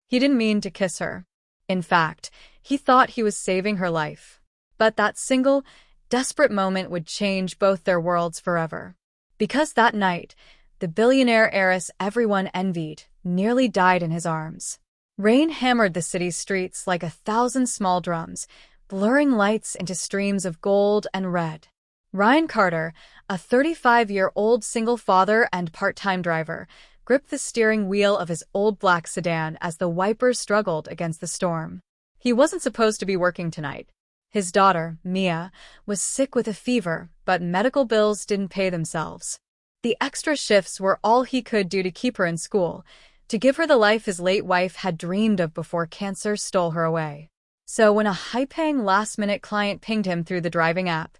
He didn't mean to kiss her. In fact, he thought he was saving her life. But that single, desperate moment would change both their worlds forever. Because that night, the billionaire heiress everyone envied nearly died in his arms. Rain hammered the city's streets like 1,000 small drums, blurring lights into streams of gold and red. Ryan Carter, a 35-year-old single father and part-time driver, gripped the steering wheel of his old black sedan as the wipers struggled against the storm. He wasn't supposed to be working tonight. His daughter, Mia, was sick with a fever, but medical bills didn't pay themselves. The extra shifts were all he could do to keep her in school, to give her the life his late wife had dreamed of before cancer stole her away. So when a high-paying last-minute client pinged him through the driving app,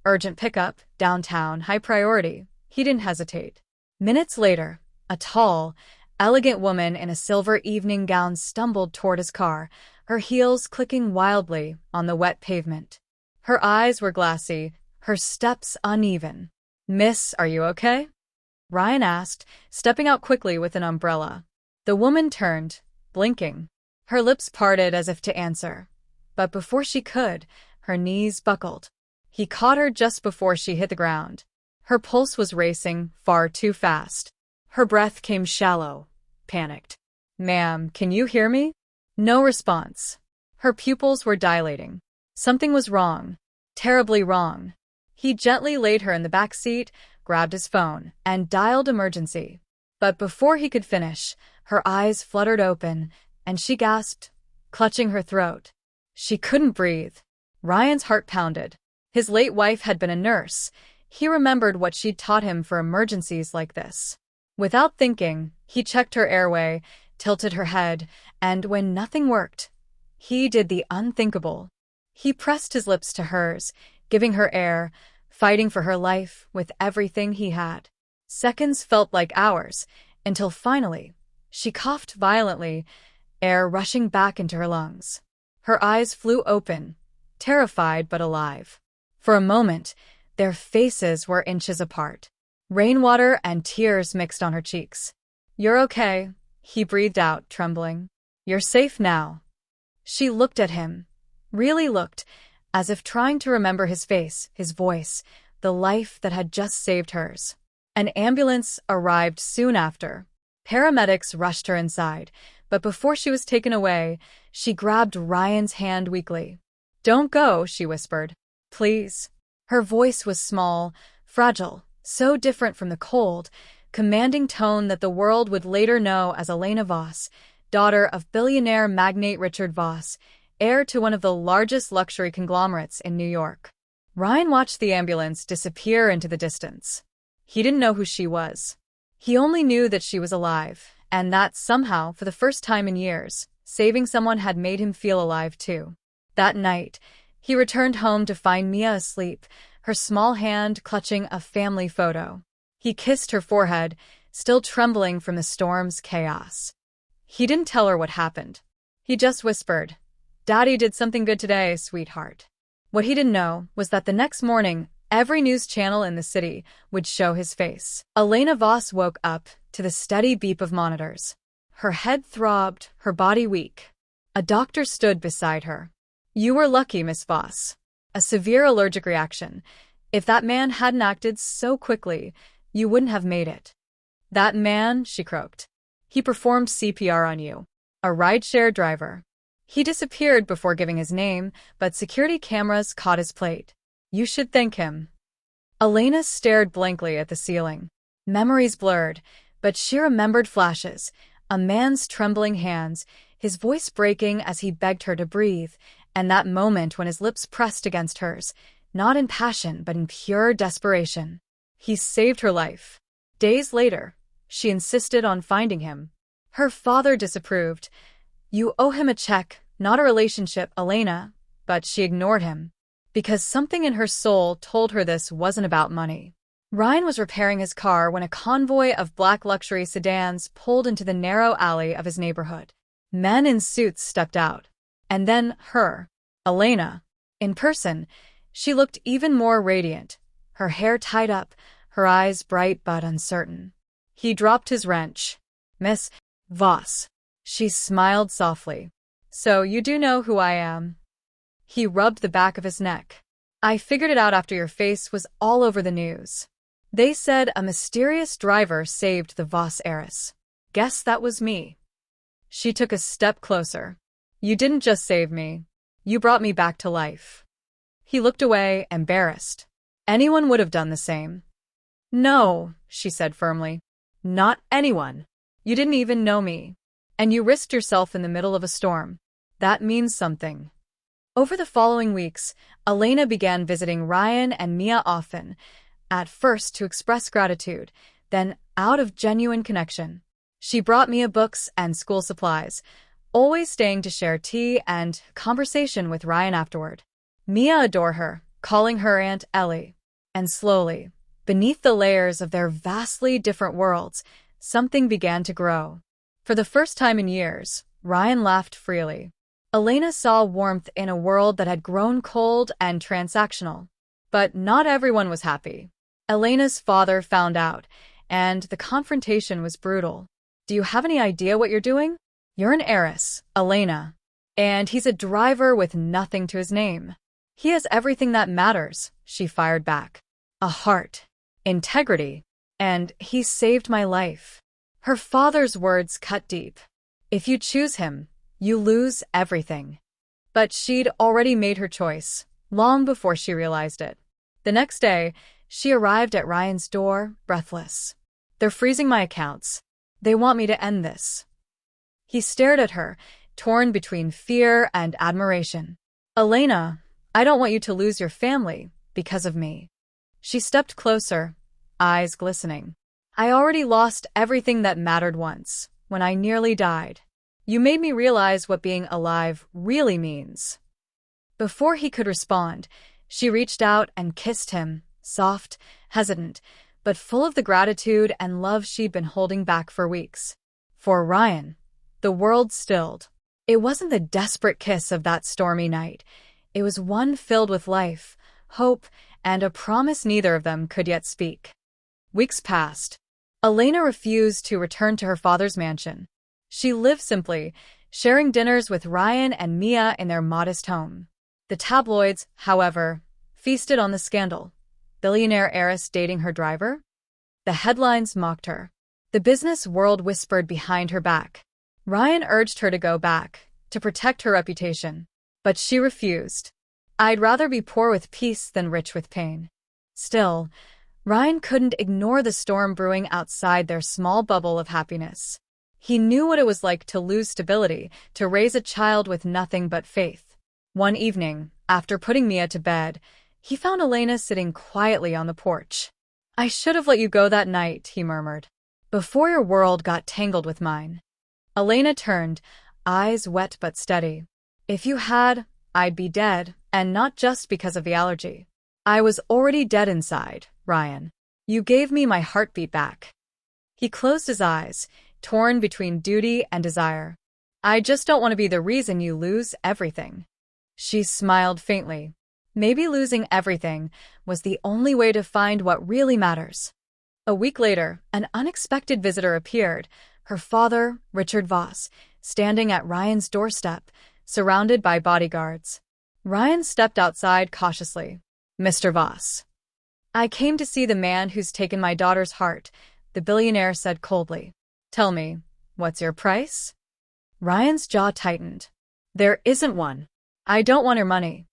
urgent pickup, downtown, high priority, he didn't hesitate. Minutes later, a tall, elegant woman in a silver evening gown stumbled toward his car, her heels clicking wildly on the wet pavement. Her eyes were glassy, her steps uneven. "Miss, are you okay?" Ryan asked, stepping out quickly with an umbrella. The woman turned, blinking. Her lips parted as if to answer. But before she could, her knees buckled. He caught her just before she hit the ground. Her pulse was racing far too fast. Her breath came shallow, panicked. "Ma'am, can you hear me?" No response. Her pupils were dilating. Something was wrong. Terribly wrong. He gently laid her in the back seat, grabbed his phone, and dialed emergency. But before he could finish, her eyes fluttered open, and she gasped, clutching her throat. She couldn't breathe. Ryan's heart pounded. His late wife had been a nurse. He remembered what she'd taught him for emergencies like this. Without thinking, he checked her airway, tilted her head, and when nothing worked, he did the unthinkable. He pressed his lips to hers, giving her air, fighting for her life with everything he had. Seconds felt like hours, until finally, she coughed violently, air rushing back into her lungs. Her eyes flew open, terrified but alive. For a moment, their faces were inches apart. Rainwater and tears mixed on her cheeks. "You're okay," he breathed out, trembling. "You're safe now." She looked at him, really looked, as if trying to remember his face, his voice, the life that had just saved hers. An ambulance arrived soon after. Paramedics rushed her inside, but before she was taken away, she grabbed Ryan's hand weakly. "Don't go," she whispered. "Please." Her voice was small, fragile, so different from the cold, commanding tone that the world would later know as Elena Voss, daughter of billionaire magnate Richard Voss, heir to one of the largest luxury conglomerates in New York. Ryan watched the ambulance disappear into the distance. He didn't know who she was. He only knew that she was alive, and that somehow, for the first time in years, saving someone had made him feel alive too. That night, he returned home to find Mia asleep, her small hand clutching a family photo. He kissed her forehead, still trembling from the storm's chaos. He didn't tell her what happened. He just whispered, "Daddy did something good today, sweetheart." What he didn't know was that the next morning, every news channel in the city would show his face. Elena Voss woke up to the steady beep of monitors. Her head throbbed, her body weak. A doctor stood beside her. "You were lucky, Miss Voss. A severe allergic reaction. If that man hadn't acted so quickly, you wouldn't have made it." "That man," she croaked. "He performed CPR on you. A rideshare driver. He disappeared before giving his name, but security cameras caught his plate. You should thank him." Elena stared blankly at the ceiling. Memories blurred, but she remembered flashes. A man's trembling hands, his voice breaking as he begged her to breathe, and that moment when his lips pressed against hers, not in passion but in pure desperation. He saved her life. Days later, she insisted on finding him. Her father disapproved. "You owe him a check, not a relationship, Elena," but she ignored him. Because something in her soul told her this wasn't about money. Ryan was repairing his car when a convoy of black luxury sedans pulled into the narrow alley of his neighborhood. Men in suits stepped out. And then her, Elena. In person, she looked even more radiant, her hair tied up, her eyes bright but uncertain. He dropped his wrench. "Miss Voss." She smiled softly. So you do know who I am? He rubbed the back of his neck. I figured it out after your face was all over the news. They said a mysterious driver saved the Voss heiress. Guess that was me. She took a step closer. You didn't just save me. You brought me back to life. He looked away, embarrassed. Anyone would have done the same. No, she said firmly. Not anyone. You didn't even know me. And you risked yourself in the middle of a storm. That means something. Over the following weeks, Elena began visiting Ryan and Mia often, at first to express gratitude, then out of genuine connection. She brought Mia books and school supplies, always staying to share tea and conversation with Ryan afterward. Mia adored her, calling her Aunt Ellie. And slowly, beneath the layers of their vastly different worlds, something began to grow. For the first time in years, Ryan laughed freely. Elena saw warmth in a world that had grown cold and transactional. But not everyone was happy. Elena's father found out, and the confrontation was brutal. Do you have any idea what you're doing? You're an heiress, Elena. And he's a driver with nothing to his name. He has everything that matters, she fired back. A heart, integrity, and he saved my life. Her father's words cut deep. If you choose him, you lose everything. But she'd already made her choice, long before she realized it. The next day, she arrived at Ryan's door, breathless. They're freezing my accounts. They want me to end this. He stared at her, torn between fear and admiration. Elena, I don't want you to lose your family because of me. She stepped closer, eyes glistening. I already lost everything that mattered once, when I nearly died. You made me realize what being alive really means. Before he could respond, she reached out and kissed him, soft, hesitant, but full of the gratitude and love she'd been holding back for weeks. For Ryan, the world stilled. It wasn't the desperate kiss of that stormy night. It was one filled with life, hope, and a promise neither of them could yet speak. Weeks passed. Elena refused to return to her father's mansion. She lived simply, sharing dinners with Ryan and Mia in their modest home. The tabloids, however, feasted on the scandal. Billionaire heiress dating her driver? The headlines mocked her. The business world whispered behind her back. Ryan urged her to go back, to protect her reputation. But she refused. I'd rather be poor with peace than rich with pain. Still, Ryan couldn't ignore the storm brewing outside their small bubble of happiness. He knew what it was like to lose stability, to raise a child with nothing but faith. One evening, after putting Mia to bed, he found Elena sitting quietly on the porch. I should have let you go that night, he murmured, before your world got tangled with mine. Elena turned, eyes wet but steady. If you had, I'd be dead, and not just because of the allergy. I was already dead inside, Ryan. You gave me my heartbeat back. He closed his eyes, torn between duty and desire. I just don't want to be the reason you lose everything. She smiled faintly. Maybe losing everything was the only way to find what really matters. A week later, an unexpected visitor appeared, her father, Richard Voss, standing at Ryan's doorstep, surrounded by bodyguards. Ryan stepped outside cautiously. Mr. Voss. I came to see the man who's taken my daughter's heart, the billionaire said coldly. Tell me, what's your price? Ryan's jaw tightened. There isn't one. I don't want her money.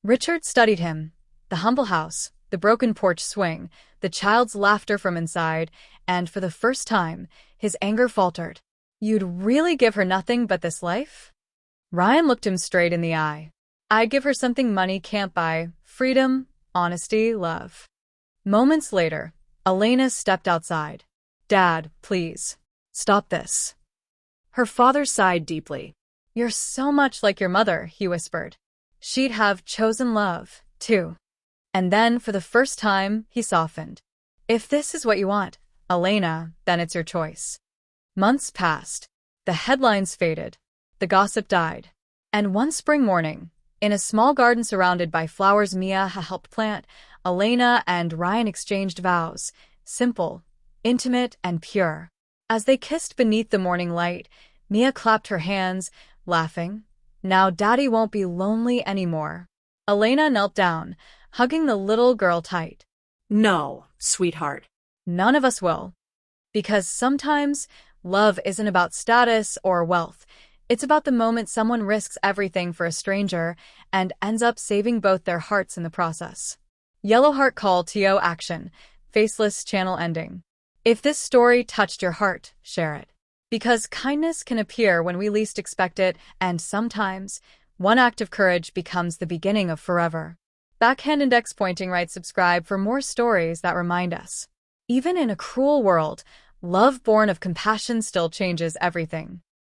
Richard studied him, the humble house, the broken porch swing, the child's laughter from inside, and for the first time, his anger faltered. You'd really give her nothing but this life? Ryan looked him straight in the eye. I'd give her something money can't buy, freedom, honesty, love. Moments later, Elena stepped outside. Dad, please, stop this. Her father sighed deeply. You're so much like your mother, he whispered. She'd have chosen love, too. And then, for the first time, he softened. If this is what you want, Elena, then it's your choice. Months passed. The headlines faded. The gossip died. And one spring morning, in a small garden surrounded by flowers Mia had helped plant, Elena and Ryan exchanged vows, simple, intimate, and pure. As they kissed beneath the morning light, Mia clapped her hands, laughing. Now Daddy won't be lonely anymore. Elena knelt down, hugging the little girl tight. No, sweetheart. None of us will. Because sometimes love isn't about status or wealth. It's about the moment someone risks everything for a stranger and ends up saving both their hearts in the process. Yellow Heart Call TO Action. Faceless channel ending. If this story touched your heart, share it. Because kindness can appear when we least expect it, and sometimes one act of courage becomes the beginning of forever. Backhand index pointing right. Subscribe for more stories that remind us. Even in a cruel world, love born of compassion still changes everything.